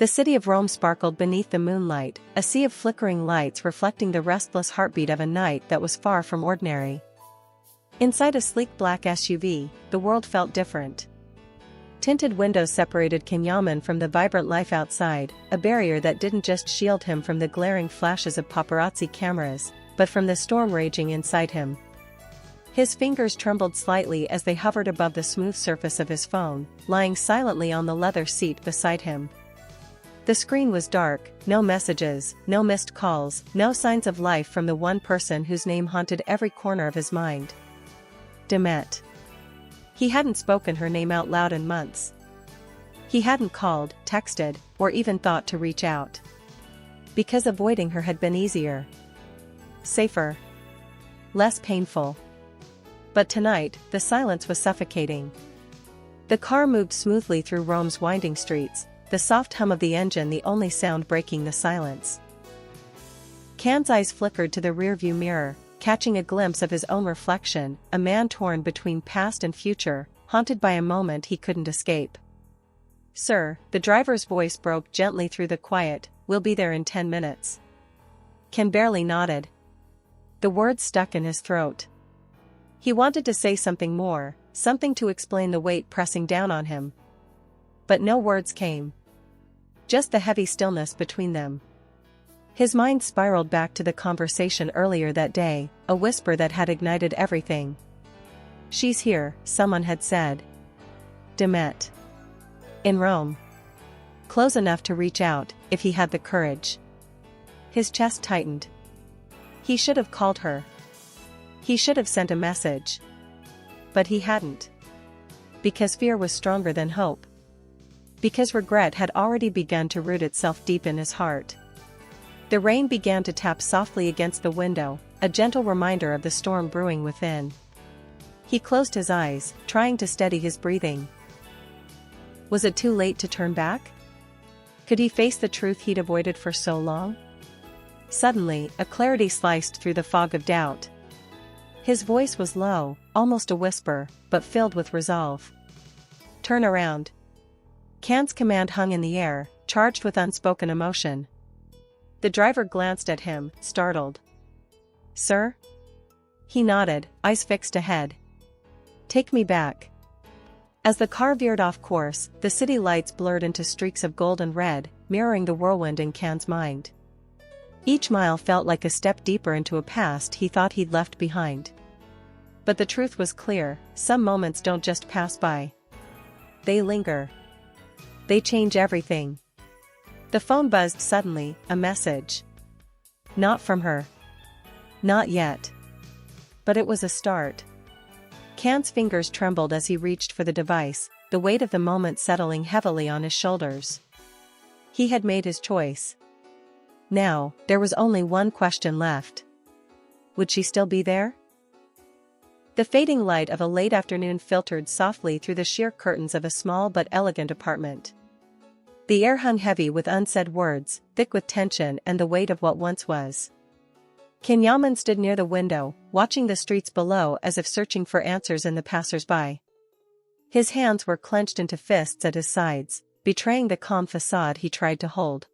The city of Rome sparkled beneath the moonlight, a sea of flickering lights reflecting the restless heartbeat of a night that was far from ordinary. Inside a sleek black SUV, the world felt different. Tinted windows separated Can Yaman from the vibrant life outside, a barrier that didn't just shield him from the glaring flashes of paparazzi cameras, but from the storm raging inside him. His fingers trembled slightly as they hovered above the smooth surface of his phone, lying silently on the leather seat beside him. The screen was dark, no messages, no missed calls, no signs of life from the one person whose name haunted every corner of his mind. Demet. He hadn't spoken her name out loud in months. He hadn't called, texted, or even thought to reach out. Because avoiding her had been easier. Safer. Less painful. But tonight, the silence was suffocating. The car moved smoothly through Rome's winding streets, the soft hum of the engine the only sound breaking the silence. Can's eyes flickered to the rearview mirror, catching a glimpse of his own reflection, a man torn between past and future, haunted by a moment he couldn't escape. "Sir," the driver's voice broke gently through the quiet, "we'll be there in 10 minutes. Can barely nodded. The words stuck in his throat. He wanted to say something more, something to explain the weight pressing down on him. But no words came. Just the heavy stillness between them. His mind spiraled back to the conversation earlier that day, a whisper that had ignited everything. "She's here," someone had said. Demet. In Rome. Close enough to reach out, if he had the courage. His chest tightened. He should have called her. He should have sent a message. But he hadn't. Because fear was stronger than hope. Because regret had already begun to root itself deep in his heart. The rain began to tap softly against the window, a gentle reminder of the storm brewing within. He closed his eyes, trying to steady his breathing. Was it too late to turn back? Could he face the truth he'd avoided for so long? Suddenly, a clarity sliced through the fog of doubt. His voice was low, almost a whisper, but filled with resolve. "Turn around." Can's command hung in the air, charged with unspoken emotion. The driver glanced at him, startled. "Sir?" He nodded, eyes fixed ahead. "Take me back." As the car veered off course, the city lights blurred into streaks of gold and red, mirroring the whirlwind in Can's mind. Each mile felt like a step deeper into a past he thought he'd left behind. But the truth was clear, some moments don't just pass by. They linger. They change everything. The phone buzzed suddenly, a message. Not from her. Not yet. But it was a start. Can's fingers trembled as he reached for the device, the weight of the moment settling heavily on his shoulders. He had made his choice. Now, there was only one question left. Would she still be there? The fading light of a late afternoon filtered softly through the sheer curtains of a small but elegant apartment. The air hung heavy with unsaid words, thick with tension and the weight of what once was. Can Yaman stood near the window, watching the streets below as if searching for answers in the passers-by. His hands were clenched into fists at his sides, betraying the calm facade he tried to hold.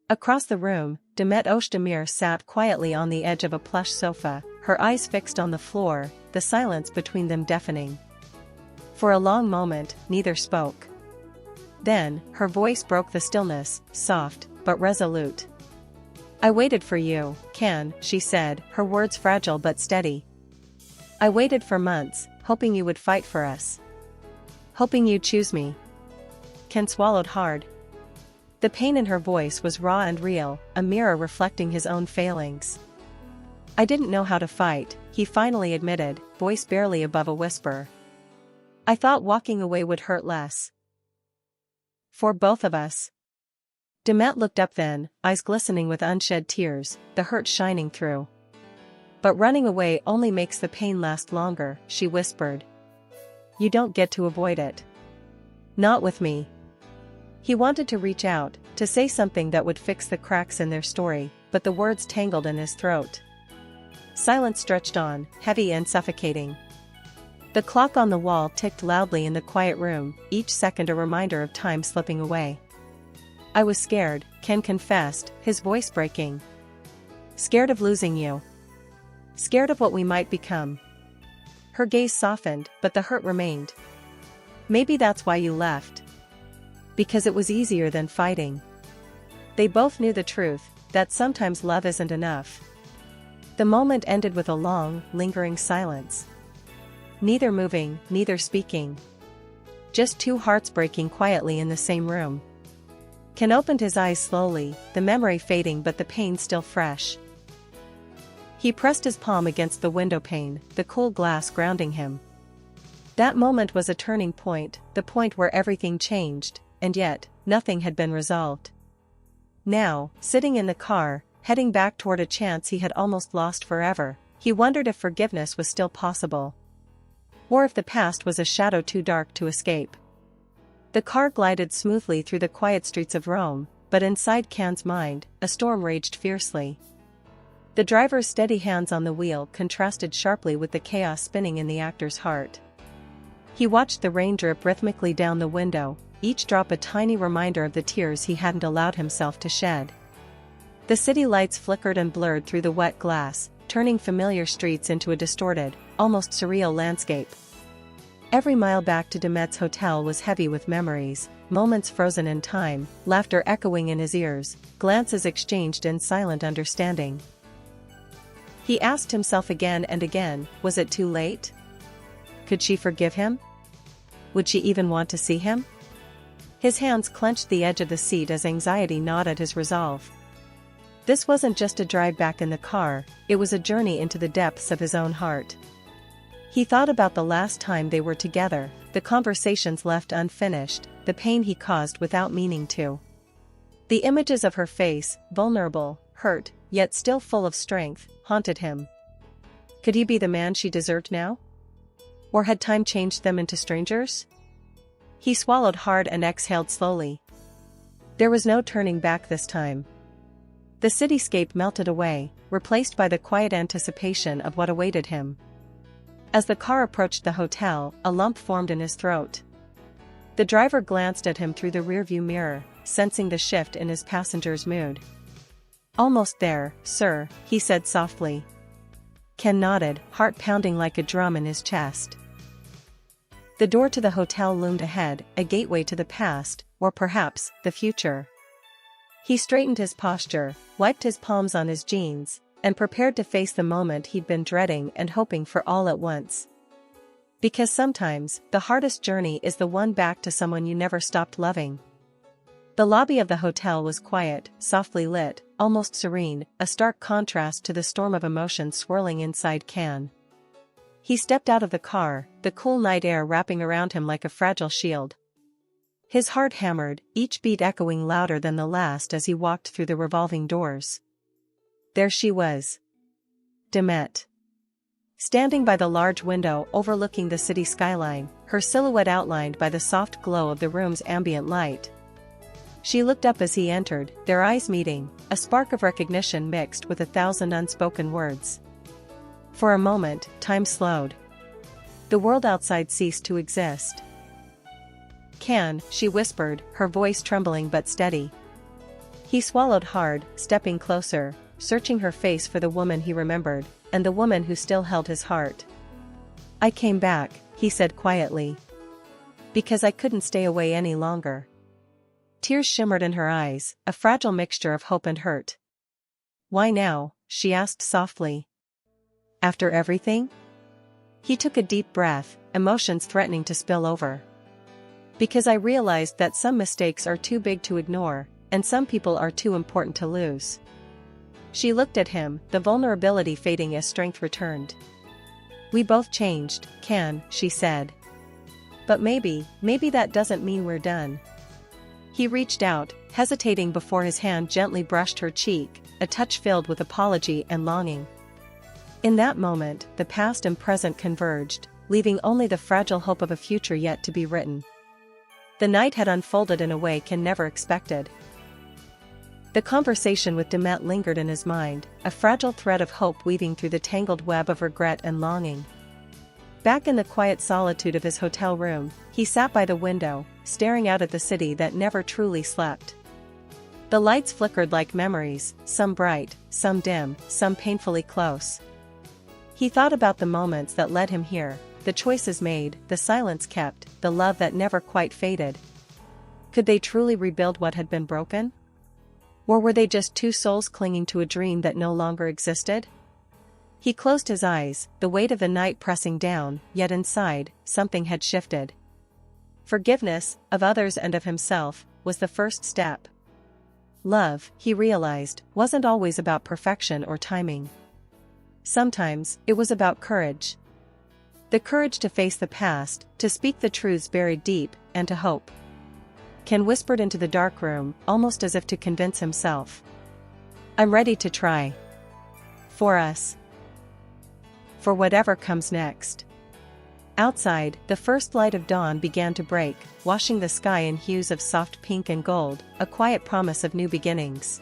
Across the room, Demet Özdemir sat quietly on the edge of a plush sofa, her eyes fixed on the floor, the silence between them deafening. For a long moment, neither spoke. Then, her voice broke the stillness, soft, but resolute. "I waited for you, Can," she said, her words fragile but steady. "I waited for months, hoping you would fight for us. Hoping you'd choose me." Can swallowed hard. The pain in her voice was raw and real, a mirror reflecting his own failings. "I didn't know how to fight," he finally admitted, voice barely above a whisper. "I thought walking away would hurt less. For both of us." Demet looked up then, eyes glistening with unshed tears, the hurt shining through. "But running away only makes the pain last longer," she whispered. "You don't get to avoid it. Not with me." He wanted to reach out, to say something that would fix the cracks in their story, but the words tangled in his throat. Silence stretched on, heavy and suffocating. The clock on the wall ticked loudly in the quiet room, each second a reminder of time slipping away. I was scared, Can confessed, his voice breaking. Scared of losing you. Scared of what we might become. Her gaze softened, but the hurt remained. Maybe that's why you left. Because it was easier than fighting. They both knew the truth, that sometimes love isn't enough. The moment ended with a long, lingering silence. Neither moving, neither speaking. Just two hearts breaking quietly in the same room. Can opened his eyes slowly, the memory fading but the pain still fresh. He pressed his palm against the window pane, the cool glass grounding him. That moment was a turning point, the point where everything changed, and yet, nothing had been resolved. Now, sitting in the car, heading back toward a chance he had almost lost forever, he wondered if forgiveness was still possible. Or if the past was a shadow too dark to escape. The car glided smoothly through the quiet streets of Rome, but inside Can's mind, a storm raged fiercely. The driver's steady hands on the wheel contrasted sharply with the chaos spinning in the actor's heart. He watched the rain drip rhythmically down the window, each drop a tiny reminder of the tears he hadn't allowed himself to shed. The city lights flickered and blurred through the wet glass, turning familiar streets into a distorted, almost surreal landscape. Every mile back to Demet's hotel was heavy with memories, moments frozen in time, laughter echoing in his ears, glances exchanged in silent understanding. He asked himself again and again, was it too late? Could she forgive him? Would she even want to see him? His hands clenched the edge of the seat as anxiety gnawed at his resolve. This wasn't just a drive back in the car, it was a journey into the depths of his own heart. He thought about the last time they were together, the conversations left unfinished, the pain he caused without meaning to. The images of her face, vulnerable, hurt, yet still full of strength, haunted him. Could he be the man she deserved now? Or had time changed them into strangers? He swallowed hard and exhaled slowly. There was no turning back this time. The cityscape melted away, replaced by the quiet anticipation of what awaited him. As the car approached the hotel, a lump formed in his throat. The driver glanced at him through the rearview mirror, sensing the shift in his passenger's mood. "Almost there, sir," he said softly. Can nodded, heart pounding like a drum in his chest. The door to the hotel loomed ahead, a gateway to the past, or perhaps, the future. He straightened his posture, wiped his palms on his jeans, and prepared to face the moment he'd been dreading and hoping for all at once. Because sometimes, the hardest journey is the one back to someone you never stopped loving. The lobby of the hotel was quiet, softly lit, almost serene, a stark contrast to the storm of emotions swirling inside Can. He stepped out of the car, the cool night air wrapping around him like a fragile shield. His heart hammered, each beat echoing louder than the last as he walked through the revolving doors. There she was. Demet. Standing by the large window overlooking the city skyline, her silhouette outlined by the soft glow of the room's ambient light. She looked up as he entered, their eyes meeting, a spark of recognition mixed with 1,000 unspoken words. For a moment, time slowed. The world outside ceased to exist. "Can," she whispered, her voice trembling but steady. He swallowed hard, stepping closer, searching her face for the woman he remembered, and the woman who still held his heart. "I came back," he said quietly. "Because I couldn't stay away any longer." Tears shimmered in her eyes, a fragile mixture of hope and hurt. "Why now?" she asked softly. "After everything?" He took a deep breath, emotions threatening to spill over. "Because I realized that some mistakes are too big to ignore, and some people are too important to lose." She looked at him, the vulnerability fading as strength returned. "We both changed, Can," she said. "But maybe that doesn't mean we're done." He reached out, hesitating before his hand gently brushed her cheek, a touch filled with apology and longing. In that moment, the past and present converged, leaving only the fragile hope of a future yet to be written. The night had unfolded in a way Can never expected. The conversation with Demet lingered in his mind, a fragile thread of hope weaving through the tangled web of regret and longing. Back in the quiet solitude of his hotel room, he sat by the window, staring out at the city that never truly slept. The lights flickered like memories, some bright, some dim, some painfully close. He thought about the moments that led him here, the choices made, the silence kept, the love that never quite faded. Could they truly rebuild what had been broken? Or were they just two souls clinging to a dream that no longer existed? He closed his eyes, the weight of the night pressing down, yet inside, something had shifted. Forgiveness, of others and of himself, was the first step. Love, he realized, wasn't always about perfection or timing. Sometimes, it was about courage. The courage to face the past, to speak the truths buried deep, and to hope. Can whispered into the dark room, almost as if to convince himself. I'm ready to try. For us. For whatever comes next. Outside, the first light of dawn began to break, washing the sky in hues of soft pink and gold, a quiet promise of new beginnings.